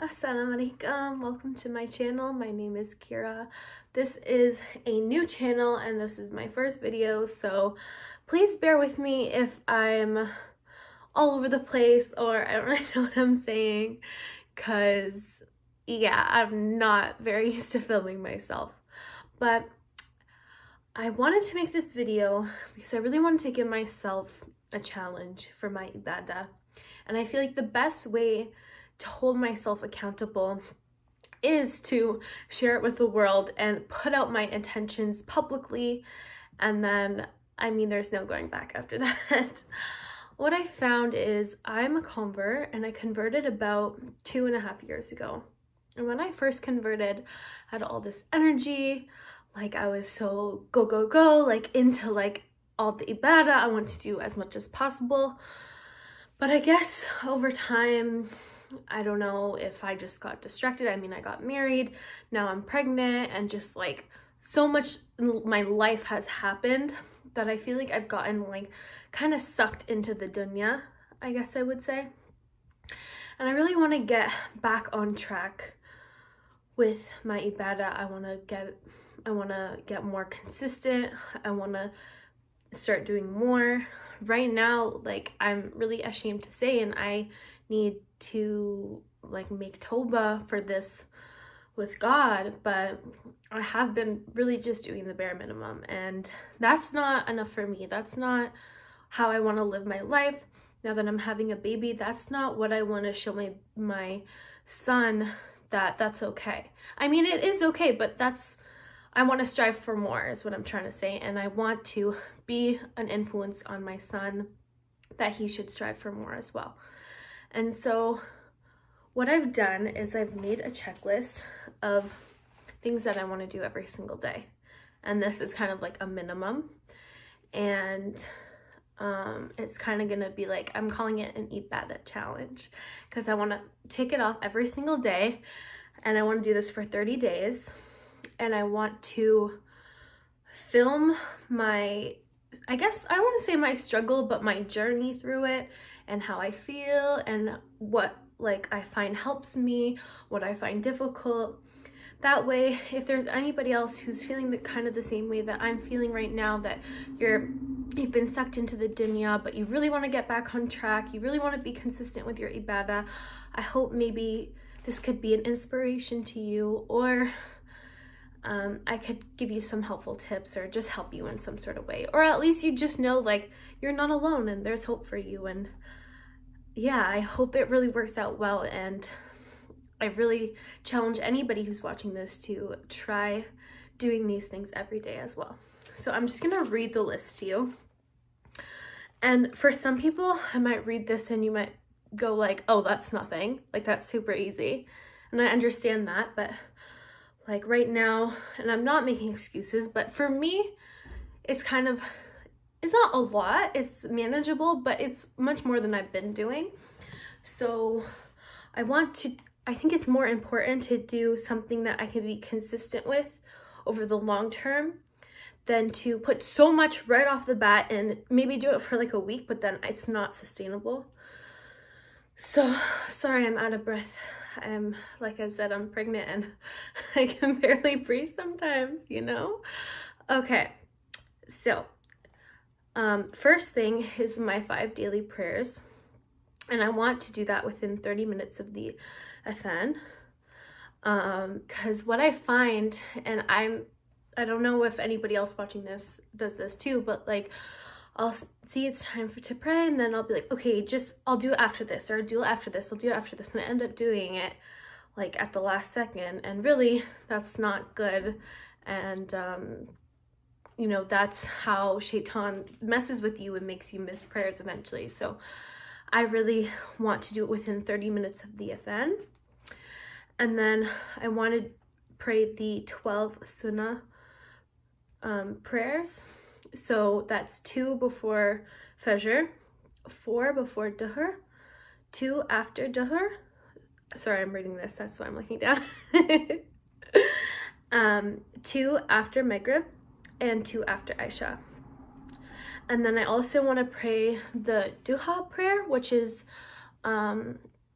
Assalamu alaikum, welcome to my channel. My name is Kira. This is a new channel and this is my first video, so please bear with me if I'm all over the place or I don't really know what I'm saying, because yeah, I'm not very used to filming myself. But I wanted to make this video because I really wanted to give myself a challenge for my Ibadah, and I feel like the best way to hold myself accountable is to share it with the world and put out my intentions publicly, and then there's no going back after that. What I found is I'm a convert, and I converted about 2.5 years ago. And when I first converted, I had all this energy, like I was so go like into like all the Ibadah. I want to do as much as possible, but I guess over time, I don't know if I just got distracted. I got married, now I'm pregnant, and just like so much in my life has happened that I feel like I've gotten like kind of sucked into the dunya, I guess I would say. And I really want to get back on track with my Ibadah. I want to get more consistent. I want to start doing more. Right now, like, I'm really ashamed to say, and I need to like make tawbah for this with God, but I have been really just doing the bare minimum, and that's not enough for me. That's not how I want to live my life. Now that I'm having a baby, that's not what I want to show my son, that's okay. It is okay, but I want to strive for more is what I'm trying to say, and I want to be an influence on my son that he should strive for more as well. And so what I've done is I've made a checklist of things that I want to do every single day, and this is kind of like a minimum, and it's kind of gonna be like, I'm calling it an Ibadah challenge, because I want to take it off every single day, and I want to do this for 30 days. And I want to film my, I guess I don't want to say my struggle, but my journey through it, and how I feel, and what like I find helps me, what I find difficult. That way, if there's anybody else who's feeling the same way that I'm feeling right now, that you've been sucked into the dunya, but you really want to get back on track, you really want to be consistent with your Ibadah, I hope maybe this could be an inspiration to you, or I could give you some helpful tips, or just help you in some sort of way, or at least you just know like you're not alone and there's hope for you. And yeah, I hope it really works out well, and I really challenge anybody who's watching this to try doing these things every day as well. So I'm just gonna read the list to you, and for some people I might read this and you might go like, oh, that's nothing, like that's super easy, and I understand that, but like right now, and I'm not making excuses, but for me, it's not a lot, it's manageable, but it's much more than I've been doing. So I think it's more important to do something that I can be consistent with over the long term than to put so much right off the bat and maybe do it for like a week, but then it's not sustainable. So sorry, I'm out of breath. Like I said, I'm pregnant and I can barely breathe sometimes, Okay, so first thing is my 5 daily prayers, and I want to do that within 30 minutes of the Athan, because what I find, and I don't know if anybody else watching this does this too, but like I'll see it's time to pray, and then I'll be like, okay, I'll do it after this, or I'll do it after this, and I end up doing it like at the last second, and really that's not good. And that's how Shaitan messes with you and makes you miss prayers eventually. So I really want to do it within 30 minutes of the Athan, and then I want to pray the 12 Sunnah prayers. So that's 2 before Fajr, 4 before Duhr, 2 after Duhr. Sorry, I'm reading this, that's why I'm looking down. 2 after Maghrib, and 2 after Isha. And then I also want to pray the Duha prayer, which is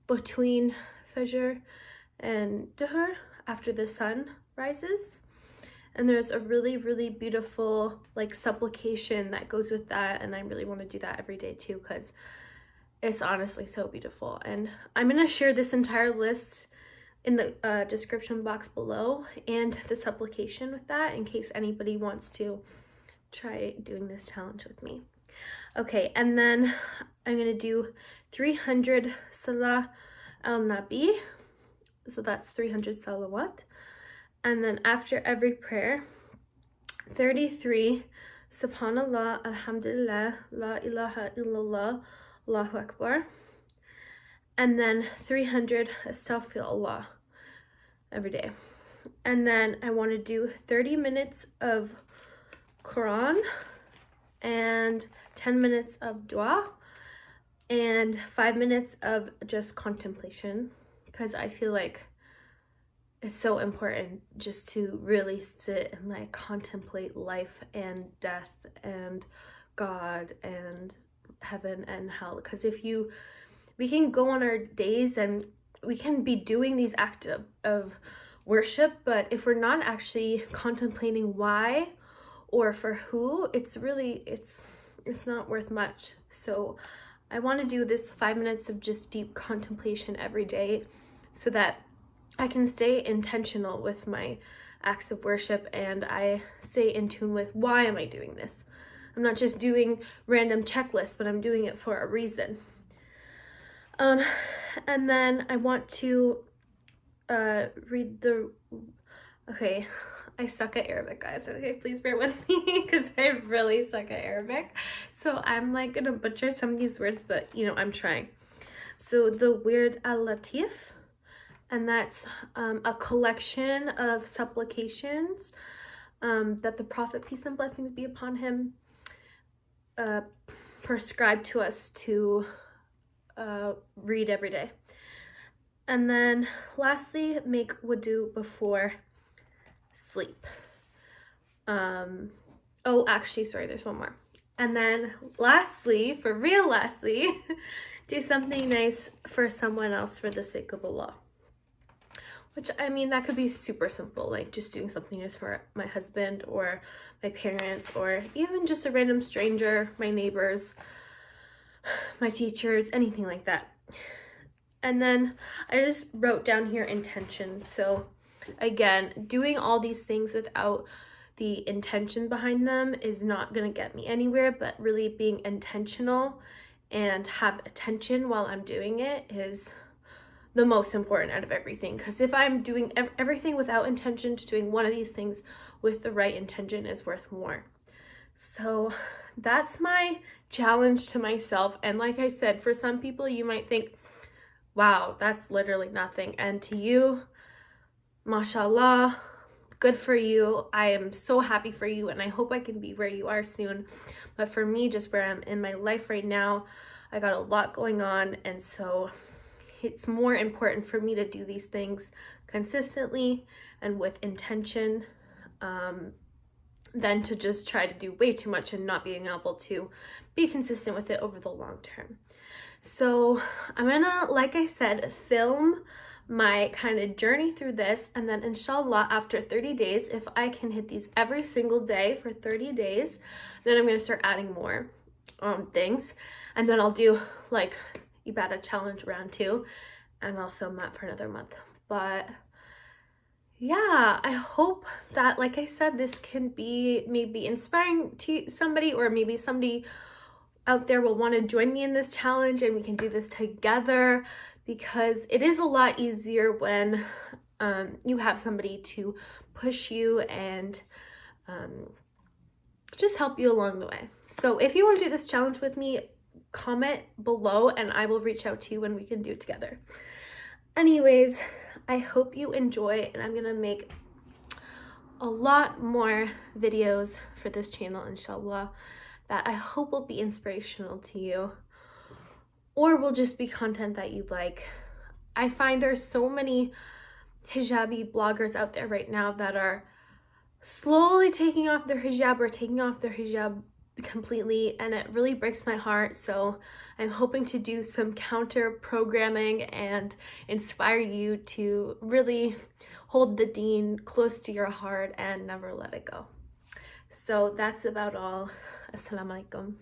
between Fajr and Duhr after the sun rises. And there's a really, really beautiful like supplication that goes with that, and I really want to do that every day too, because it's honestly so beautiful. And I'm gonna share this entire list in the description box below, and the supplication with that, in case anybody wants to try doing this challenge with me. Okay, and then I'm gonna do 300 Salat Al-Nabi, so that's 300 salawat. And then after every prayer, 33 Subhanallah, Alhamdulillah, La ilaha illallah, Allahu Akbar. And then 300 Astaghfirullah every day. And then I want to do 30 minutes of Quran and 10 minutes of Duha and 5 minutes of just contemplation, because I feel like it's so important just to really sit and like contemplate life and death and God and heaven and hell. Because we can go on our days and we can be doing these acts of worship, but if we're not actually contemplating why or for who, it's not worth much. So I want to do this 5 minutes of just deep contemplation every day, so that I can stay intentional with my acts of worship and I stay in tune with why am I doing this. I'm not just doing random checklists, but I'm doing it for a reason. And then I want to okay, I suck at Arabic, guys. Okay, please bear with me because I really suck at Arabic. So I'm like gonna butcher some of these words, but you know, I'm trying. So the word Al-Latif, and that's a collection of supplications that the Prophet, peace and blessings be upon him, prescribed to us to read every day. And then lastly, make wudu before sleep. Oh, actually, sorry, there's one more. And then lastly, for real lastly, do something nice for someone else for the sake of Allah. Which, I mean, that could be super simple, like just doing something nice for my husband or my parents, or even just a random stranger, my neighbors, my teachers, anything like that. And then I just wrote down here intention. So again, doing all these things without the intention behind them is not going to get me anywhere, but really being intentional and have attention while I'm doing it is the most important out of everything. Because if I'm doing everything without intention, to doing one of these things with the right intention is worth more. So that's my challenge to myself. And like I said, for some people you might think, wow, that's literally nothing. And to you, mashallah, good for you. I am so happy for you, and I hope I can be where you are soon. But for me, just where I'm in my life right now, I got a lot going on, and so it's more important for me to do these things consistently and with intention than to just try to do way too much and not being able to be consistent with it over the long term. So I'm gonna, like I said, film my kind of journey through this, and then inshallah after 30 days, if I can hit these every single day for 30 days, then I'm gonna start adding more things, and then I'll do like Ibadah challenge round 2, and I'll film that for another month. But yeah, I hope that, like I said, this can be maybe inspiring to somebody, or maybe somebody out there will want to join me in this challenge and we can do this together, because it is a lot easier when you have somebody to push you and just help you along the way. So if you want to do this challenge with me, comment below and I will reach out to you and we can do it together. Anyways, I hope you enjoy, and I'm gonna make a lot more videos for this channel, inshallah, that I hope will be inspirational to you, or will just be content that you like. I find there's so many hijabi bloggers out there right now that are slowly taking off their hijab, or taking off their hijab completely, and it really breaks my heart. So I'm hoping to do some counter programming and inspire you to really hold the deen close to your heart and never let it go. So that's about all. Assalamu alaikum.